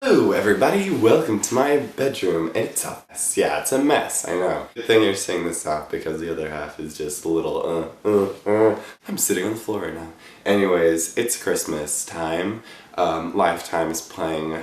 Hello everybody, welcome to my bedroom. It's a mess. Yeah, it's a mess, I know. Good thing you're seeing this half because the other half is just a little I'm sitting on the floor right now. Anyways, it's Christmas time. Lifetime is playing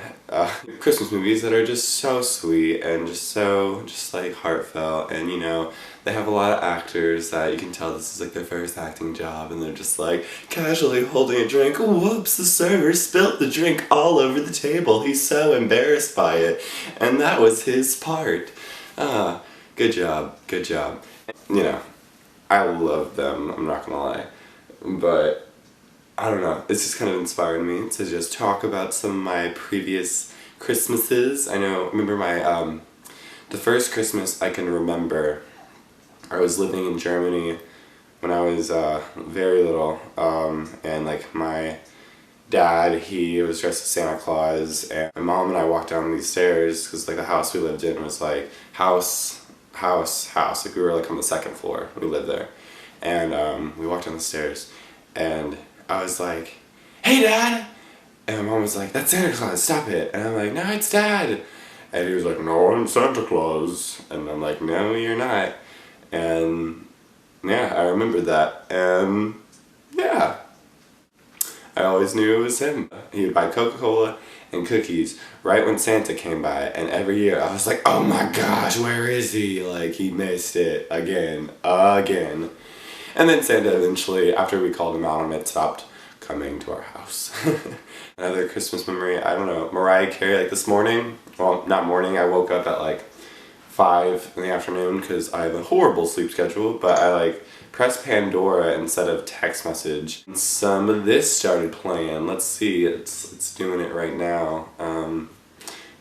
Christmas movies that are just so sweet and just like heartfelt, and you know, they have a lot of actors that you can tell this is like their first acting job, and they're just like casually holding a drink. Whoops, the server spilt the drink all over the table. He's so embarrassed by it. And that was his part. Good job, good job. You know, I love them, I'm not gonna lie. But I don't know, it's just kind of inspired me to just talk about some of my previous Christmases. I remember my, the first Christmas I can remember, I was living in Germany when I was very little, and like my dad, he was dressed as Santa Claus, and my mom and I walked down these stairs, because like the house we lived in was like house, like we were like on the second floor, we lived there, and we walked down the stairs, and I was like, "Hey Dad!" And my mom was like, "That's Santa Claus, stop it!" And I'm like, "No, it's Dad!" And he was like, "No, I'm Santa Claus." And I'm like, "No, you're not." And yeah, I remember that, and yeah, I always knew it was him. He would buy Coca-Cola and cookies right when Santa came by, and every year I was like, "Oh my gosh, where is he?" Like, he missed it again. And then Santa eventually, after we called him out on it, stopped coming to our house. Another Christmas memory, I don't know, Mariah Carey, like this morning, well, not morning, I woke up at like 5 in the afternoon because I have a horrible sleep schedule, but I like pressed Pandora instead of text message. And some of this started playing. Let's see, it's doing it right now.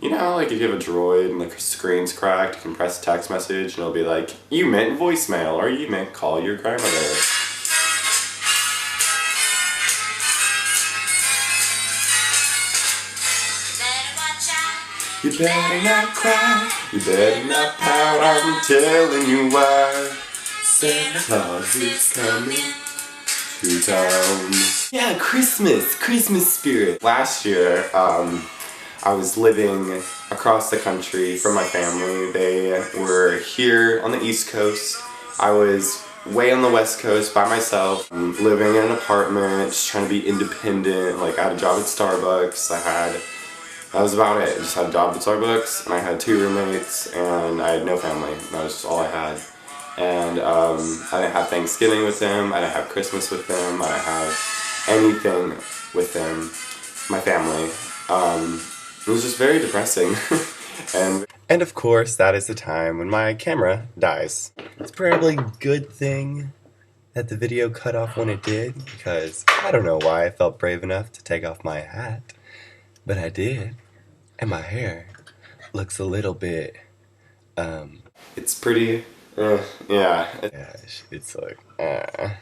You know, like if you have a Droid and the screen's cracked, you can press text message and it'll be like, "You meant voicemail," or "You meant call your grandmother." You better not cry, you better not pout, I'm telling you why. Santa Claus is coming to town. Yeah, Christmas spirit. Last year, I was living across the country from my family. They were here on the East Coast. I was way on the West Coast by myself, living in an apartment, just trying to be independent. Like, I had a job at Starbucks, that was about it. I just had a job at Starbucks, and I had 2 roommates, and I had no family. That was just all I had. And I didn't have Thanksgiving with them, I didn't have Christmas with them, I didn't have anything with them, my family. It was just very depressing. And of course, that is the time when my camera dies. It's probably a good thing that the video cut off when it did, because I don't know why I felt brave enough to take off my hat, but I did. And my hair looks a little bit, it's pretty, yeah. It's like, I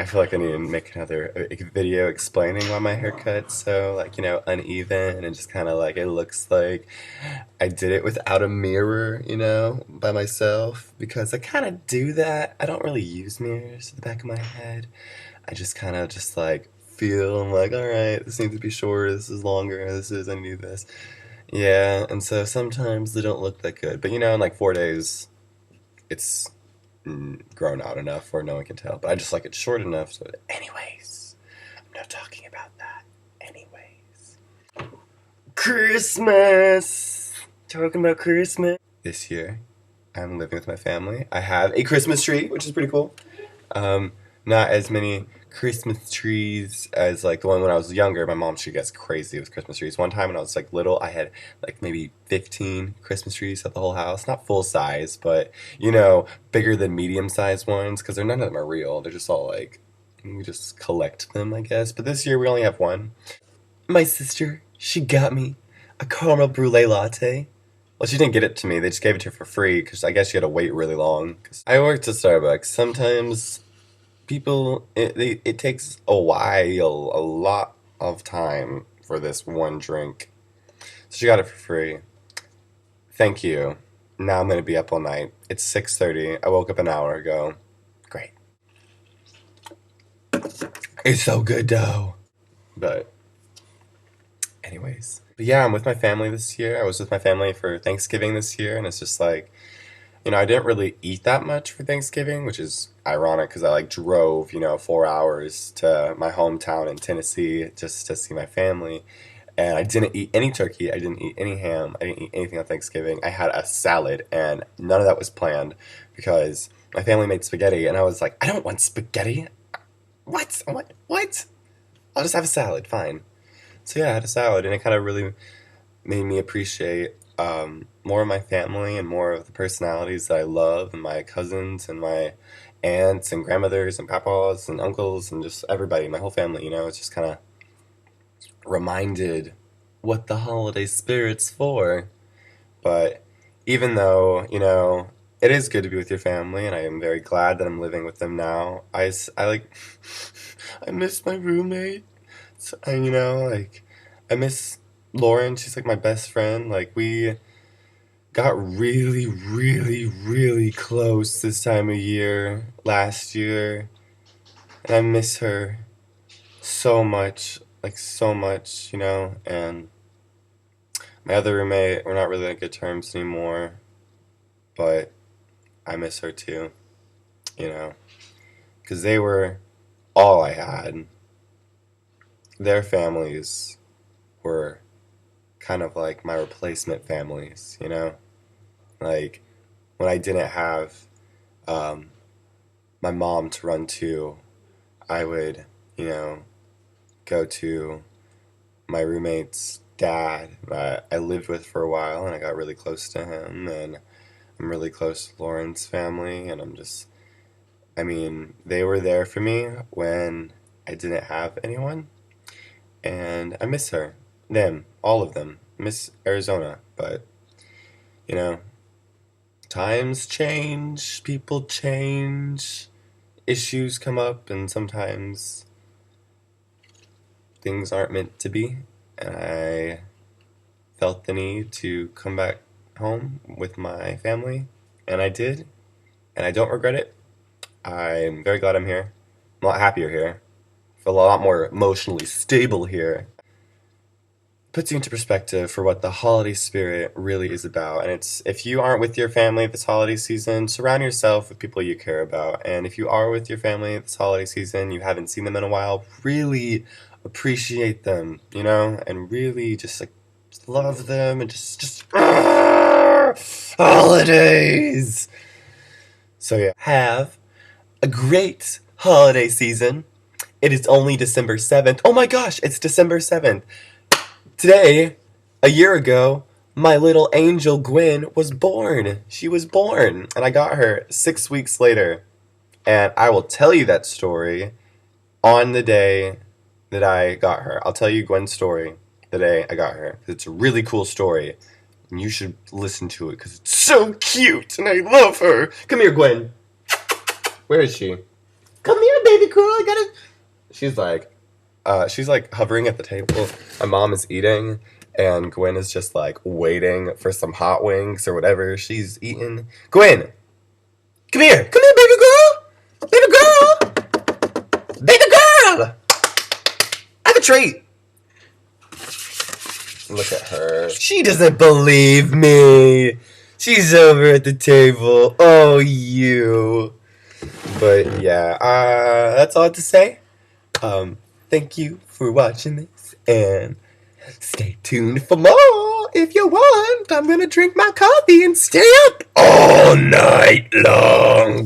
feel like I need to make another video explaining why my haircut's so, like, you know, uneven, and just kind of like, it looks like I did it without a mirror, you know, by myself, because I kind of do that. I don't really use mirrors to the back of my head. I just kind of just like feel, I'm like, alright, this needs to be shorter, this is longer, I need this. Yeah, and so sometimes they don't look that good, but you know, in like 4 days, it's grown out enough where no one can tell, but I just like it short enough. So anyways, I'm not talking about that. Anyways, Christmas, talking about Christmas. This year I'm living with my family. I have a Christmas tree, which is pretty cool. Not as many Christmas trees as like the one when I was younger. My mom, she gets crazy with Christmas trees. One time when I was like little, I had like maybe 15 Christmas trees at the whole house. Not full size, but you know, bigger than medium sized ones, because none of them are real. They're just all like, we just collect them, I guess. But this year we only have one. My sister, she got me a caramel brulee latte. Well, she didn't get it to me. They just gave it to her for free, because I guess she had to wait really long. I worked at Starbucks. Sometimes people, it takes a while, a lot of time for this one drink. So she got it for free. Thank you. Now I'm going to be up all night. It's 6:30. I woke up an hour ago. Great. It's so good though. But anyways, But yeah, I'm with my family this year. I was with my family for Thanksgiving this year, and it's just like, I didn't really eat that much for Thanksgiving, which is ironic because I like drove, 4 hours to my hometown in Tennessee just to see my family. And I didn't eat any turkey. I didn't eat any ham. I didn't eat anything on Thanksgiving. I had a salad, and none of that was planned because my family made spaghetti, and I was like, I don't want spaghetti. What? What? What? I'll just have a salad. Fine. So yeah, I had a salad, and it kind of really made me appreciate more of my family and more of the personalities that I love, and my cousins and my aunts and grandmothers and papas and uncles and just everybody, my whole family. It's just kind of reminded what the holiday spirit's for. But even though, it is good to be with your family, and I am very glad that I'm living with them now, I like, I miss my roommate. So, and, like, I miss Lauren. She's like my best friend. Like, we got really, really, really close this time of year last year, and I miss her so much, like so much, and my other roommate, we're not really on good terms anymore, but I miss her too, you know, because they were all I had. Their families were kind of like my replacement families. Like when I didn't have um, my mom to run to, I would, you know, go to my roommate's dad that I lived with for a while, and I got really close to him, and I'm really close to Lauren's family, and I mean, they were there for me when I didn't have anyone, and I miss her. Them, all of them. Miss Arizona, but, you know, times change, people change, issues come up, and sometimes things aren't meant to be, and I felt the need to come back home with my family, and I did, and I don't regret it. I'm very glad I'm here. I'm a lot happier here. I feel a lot more emotionally stable here. Puts you into perspective for what the holiday spirit really is about. And it's if you aren't with your family this holiday season, surround yourself with people you care about. And if you are with your family this holiday season, you haven't seen them in a while, really appreciate them, and really just like love them and just holidays. So yeah, have a great holiday season. It is only December 7th. Oh my gosh, it's December 7th. Today, a year ago, my little angel Gwen was born. She was born, and I got her 6 weeks later. And I will tell you that story on the day that I got her. I'll tell you Gwen's story the day I got her. It's a really cool story, and you should listen to it because it's so cute, and I love her. Come here, Gwen. Where is she? Come here, baby girl. I gotta. She's like hovering at the table. My mom is eating, and Gwen is just like waiting for some hot wings or whatever she's eating. Gwen, come here, baby girl, baby girl. I have a treat. Look at her. She doesn't believe me. She's over at the table. Oh, you. But yeah, that's all I have to say. Thank you for watching this, and stay tuned for more. If you want, I'm gonna drink my coffee and stay up all night long.